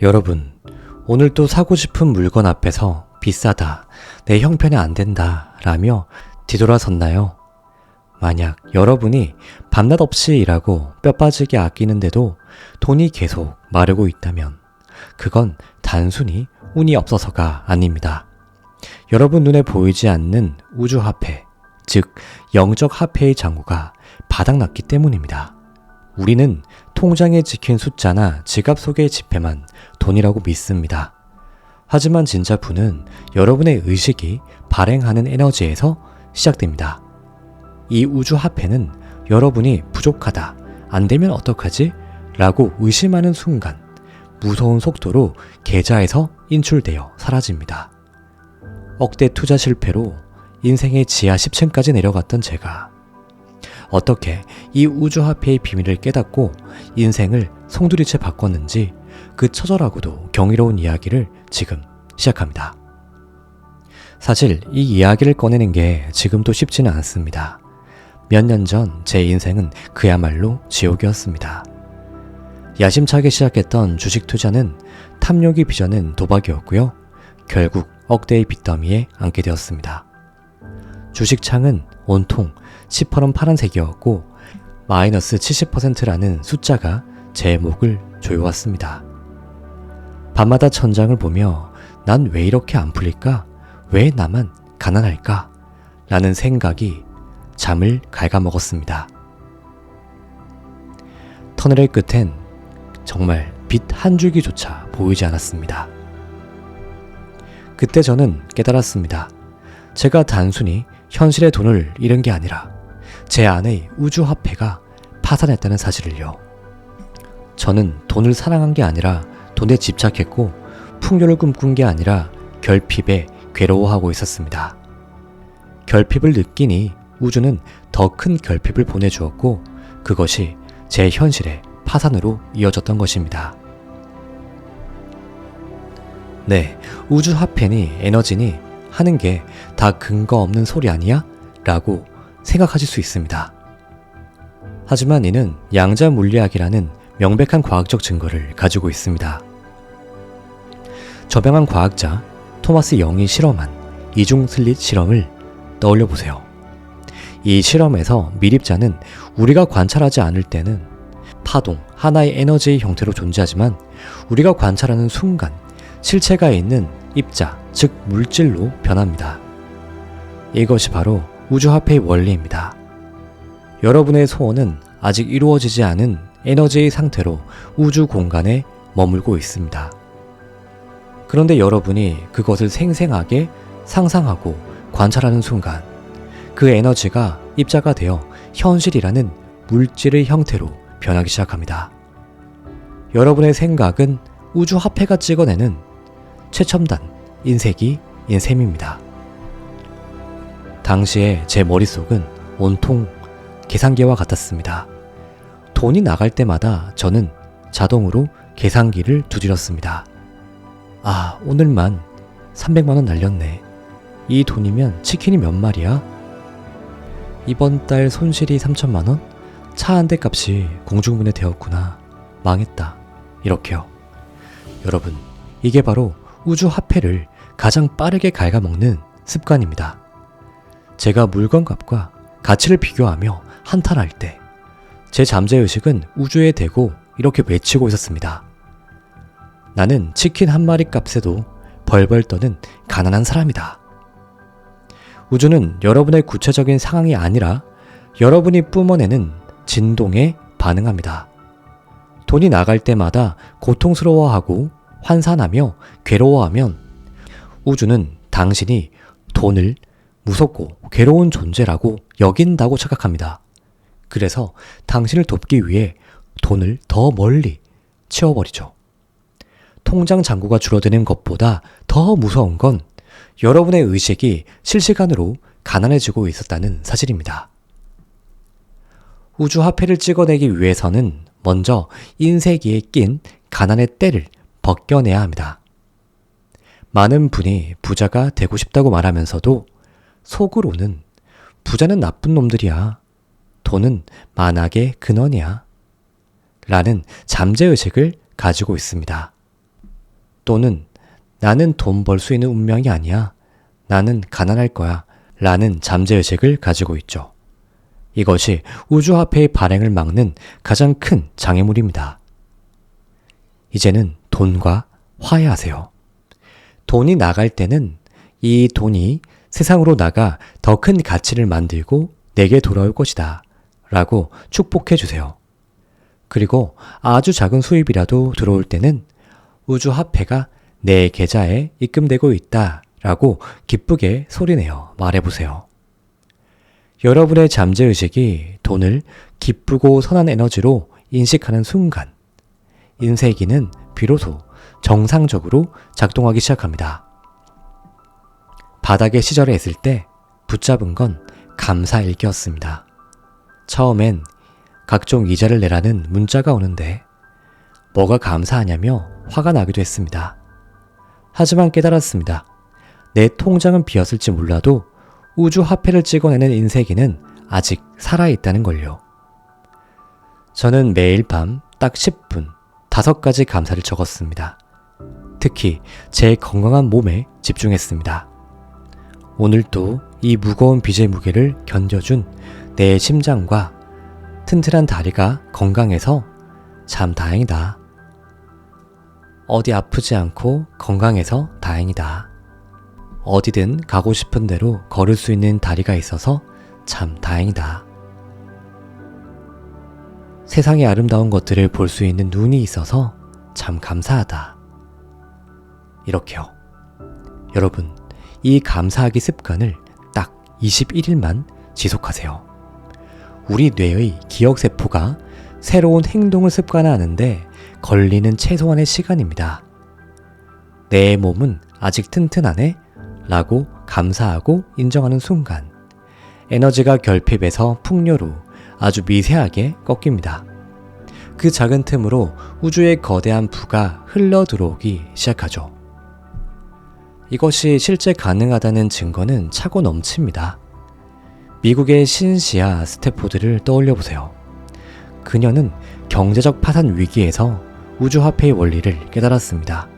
여러분, 오늘 또 사고 싶은 물건 앞에서 비싸다, 내 형편에 안 된다 라며 뒤돌아섰나요? 만약 여러분이 밤낮 없이 일하고 뼈 빠지게 아끼는데도 돈이 계속 마르고 있다면 그건 단순히 운이 없어서가 아닙니다. 여러분 눈에 보이지 않는 우주화폐, 즉 영적 화폐의 잔고가 바닥났기 때문입니다. 우리는 통장에 찍힌 숫자나 지갑 속의 지폐만 돈이라고 믿습니다. 하지만 진짜 부는 여러분의 의식이 발행하는 에너지에서 시작됩니다. 이 우주화폐는 여러분이 부족하다, 안 되면 어떡하지? 라고 의심하는 순간 무서운 속도로 계좌에서 인출되어 사라집니다. 억대 투자 실패로 인생의 지하 10층까지 내려갔던 제가 어떻게 이 우주화폐의 비밀을 깨닫고 인생을 송두리째 바꿨는지 그 처절하고도 경이로운 이야기를 지금 시작합니다. 사실 이 이야기를 꺼내는 게 지금도 쉽지는 않습니다. 몇 년 전 제 인생은 그야말로 지옥이었습니다. 야심차게 시작했던 주식 투자는 탐욕이 빚어낸 도박이었고요. 결국 억대의 빚더미에 앉게 되었습니다. 주식창은 온통 시퍼런 파란색이었고 마이너스 70%라는 숫자가 제 목을 조여왔습니다. 밤마다 천장을 보며 난 왜 이렇게 안 풀릴까? 왜 나만 가난할까? 라는 생각이 잠을 갉아먹었습니다. 터널의 끝엔 정말 빛 한 줄기조차 보이지 않았습니다. 그때 저는 깨달았습니다. 제가 단순히 현실의 돈을 잃은 게 아니라 제 안의 우주화폐가 파산했다는 사실을요. 저는 돈을 사랑한 게 아니라 돈에 집착했고 풍요를 꿈꾼 게 아니라 결핍에 괴로워하고 있었습니다. 결핍을 느끼니 우주는 더 큰 결핍을 보내주었고 그것이 제 현실의 파산으로 이어졌던 것입니다. 네, 우주화폐니 에너지니 하는 게 다 근거 없는 소리 아니야? 라고 생각하실 수 있습니다. 하지만 이는 양자 물리학이라는 명백한 과학적 증거를 가지고 있습니다. 저명한 과학자 토마스 영이 실험한 이중 슬릿 실험을 떠올려 보세요. 이 실험에서 미립자는 우리가 관찰하지 않을 때는 파동, 하나의 에너지의 형태로 존재하지만 우리가 관찰하는 순간 실체가 있는 입자, 즉 물질로 변합니다. 이것이 바로 우주화폐의 원리입니다. 여러분의 소원은 아직 이루어지지 않은 에너지의 상태로 우주 공간에 머물고 있습니다. 그런데 여러분이 그것을 생생하게 상상하고 관찰하는 순간 그 에너지가 입자가 되어 현실이라는 물질의 형태로 변하기 시작합니다. 여러분의 생각은 우주화폐가 찍어내는 최첨단 인쇄기 인셈입니다. 당시에 제 머릿속은 온통 계산기와 같았습니다. 돈이 나갈 때마다 저는 자동으로 계산기를 두드렸습니다. 아, 오늘만 300만원 날렸네. 이 돈이면 치킨이 몇 마리야? 이번 달 손실이 3천만원? 차 한 대 값이 공중분해 되었구나. 망했다. 이렇게요. 여러분, 이게 바로 우주화폐를 가장 빠르게 갉아먹는 습관입니다. 제가 물건값과 가치를 비교하며 한탄할 때 제 잠재의식은 우주에 대고 이렇게 외치고 있었습니다. 나는 치킨 한 마리 값에도 벌벌 떠는 가난한 사람이다. 우주는 여러분의 구체적인 상황이 아니라 여러분이 뿜어내는 진동에 반응합니다. 돈이 나갈 때마다 고통스러워하고 환산하며 괴로워하면 우주는 당신이 돈을 무섭고 괴로운 존재라고 여긴다고 착각합니다. 그래서 당신을 돕기 위해 돈을 더 멀리 치워버리죠. 통장 잔고가 줄어드는 것보다 더 무서운 건 여러분의 의식이 실시간으로 가난해지고 있었다는 사실입니다. 우주화폐를 찍어내기 위해서는 먼저 인쇄기에 낀 가난의 때를 벗겨내야 합니다. 많은 분이 부자가 되고 싶다고 말하면서도 속으로는 부자는 나쁜 놈들이야. 돈은 만악의 근원이야. 라는 잠재의식을 가지고 있습니다. 또는 나는 돈 벌 수 있는 운명이 아니야. 나는 가난할 거야. 라는 잠재의식을 가지고 있죠. 이것이 우주화폐의 발행을 막는 가장 큰 장애물입니다. 이제는 돈과 화해하세요. 돈이 나갈 때는 이 돈이 세상으로 나가 더 큰 가치를 만들고 내게 돌아올 것이다 라고 축복해 주세요. 그리고 아주 작은 수입이라도 들어올 때는 우주화폐가 내 계좌에 입금되고 있다 라고 기쁘게 소리내어 말해보세요. 여러분의 잠재의식이 돈을 기쁘고 선한 에너지로 인식하는 순간, 인쇄기는 비로소 정상적으로 작동하기 시작합니다. 바닥에 시절했을 때 붙잡은 건 감사일기였습니다. 처음엔 각종 이자를 내라는 문자가 오는데 뭐가 감사하냐며 화가 나기도 했습니다. 하지만 깨달았습니다. 내 통장은 비었을지 몰라도 우주 화폐를 찍어내는 인쇄기는 아직 살아있다는 걸요. 저는 매일 밤 딱 10분 5가지 감사를 적었습니다. 특히 제 건강한 몸에 집중했습니다. 오늘도 이 무거운 빚의 무게를 견뎌준 내 심장과 튼튼한 다리가 건강해서 참 다행이다. 어디 아프지 않고 건강해서 다행이다. 어디든 가고 싶은 대로 걸을 수 있는 다리가 있어서 참 다행이다. 세상의 아름다운 것들을 볼 수 있는 눈이 있어서 참 감사하다. 이렇게요. 여러분, 이 감사하기 습관을 딱 21일만 지속하세요. 우리 뇌의 기억세포가 새로운 행동을 습관화하는데 걸리는 최소한의 시간입니다. 내 몸은 아직 튼튼하네? 라고 감사하고 인정하는 순간 에너지가 결핍에서 풍요로 아주 미세하게 꺾입니다. 그 작은 틈으로 우주의 거대한 부가 흘러 들어오기 시작하죠. 이것이 실제 가능하다는 증거는 차고 넘칩니다. 미국의 신시아 스태포드를 떠올려 보세요. 그녀는 경제적 파산 위기에서 우주화폐의 원리를 깨달았습니다.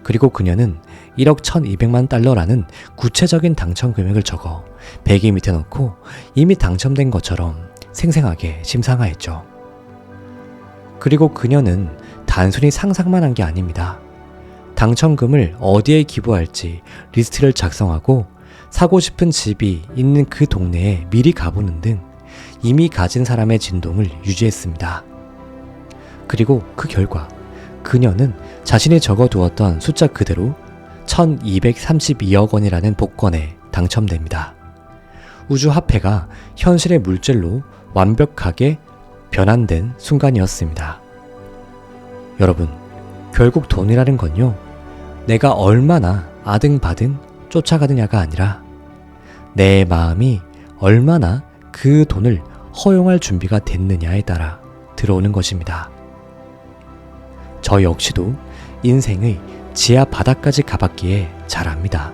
그리고 그녀는 1억 1200만 달러라는 구체적인 당첨 금액을 적어 베개 밑에 넣고 이미 당첨된 것처럼 생생하게 심상화했죠. 그리고 그녀는 단순히 상상만 한 게 아닙니다. 당첨금을 어디에 기부할지 리스트를 작성하고 사고 싶은 집이 있는 그 동네에 미리 가보는 등 이미 가진 사람의 진동을 유지했습니다. 그리고 그 결과 그녀는 자신이 적어두었던 숫자 그대로 1232억 원이라는 복권에 당첨됩니다. 우주화폐가 현실의 물질로 완벽하게 변환된 순간이었습니다. 여러분, 결국 돈이라는 건요, 내가 얼마나 아등바등 쫓아가느냐가 아니라 내 마음이 얼마나 그 돈을 허용할 준비가 됐느냐에 따라 들어오는 것입니다. 저 역시도 인생의 지하 바닥까지 가봤기에 잘 압니다.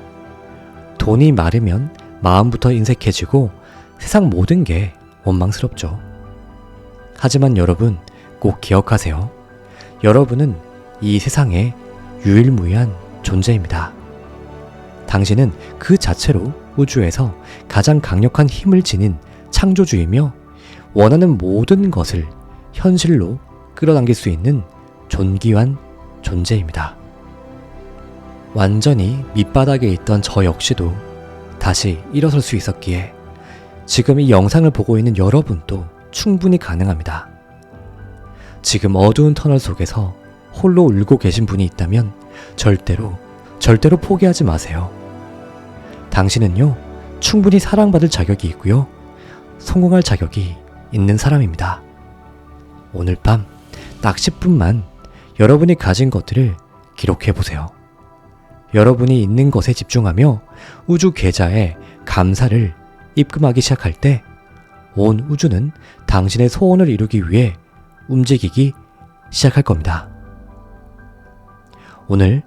돈이 마르면 마음부터 인색해지고 세상 모든 게 원망스럽죠. 하지만 여러분 꼭 기억하세요. 여러분은 이 세상의 유일무이한 존재입니다. 당신은 그 자체로 우주에서 가장 강력한 힘을 지닌 창조주이며 원하는 모든 것을 현실로 끌어당길 수 있는 존귀한 존재입니다. 완전히 밑바닥에 있던 저 역시도 다시 일어설 수 있었기에 지금 이 영상을 보고 있는 여러분도 충분히 가능합니다. 지금 어두운 터널 속에서 홀로 울고 계신 분이 있다면 절대로 포기하지 마세요. 당신은요, 충분히 사랑받을 자격이 있고요, 성공할 자격이 있는 사람입니다. 오늘 밤 딱 10분만 여러분이 가진 것들을 기록해보세요. 여러분이 있는 것에 집중하며 우주 계좌에 감사를 입금하기 시작할 때 온 우주는 당신의 소원을 이루기 위해 움직이기 시작할 겁니다. 오늘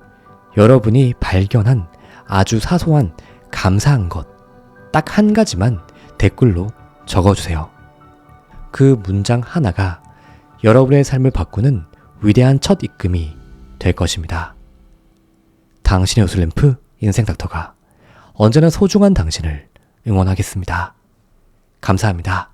여러분이 발견한 아주 사소한 감사한 것 딱 한 가지만 댓글로 적어주세요. 그 문장 하나가 여러분의 삶을 바꾸는 위대한 첫 입금이 될 것입니다. 당신의 요술램프 인생닥터가 언제나 소중한 당신을 응원하겠습니다. 감사합니다.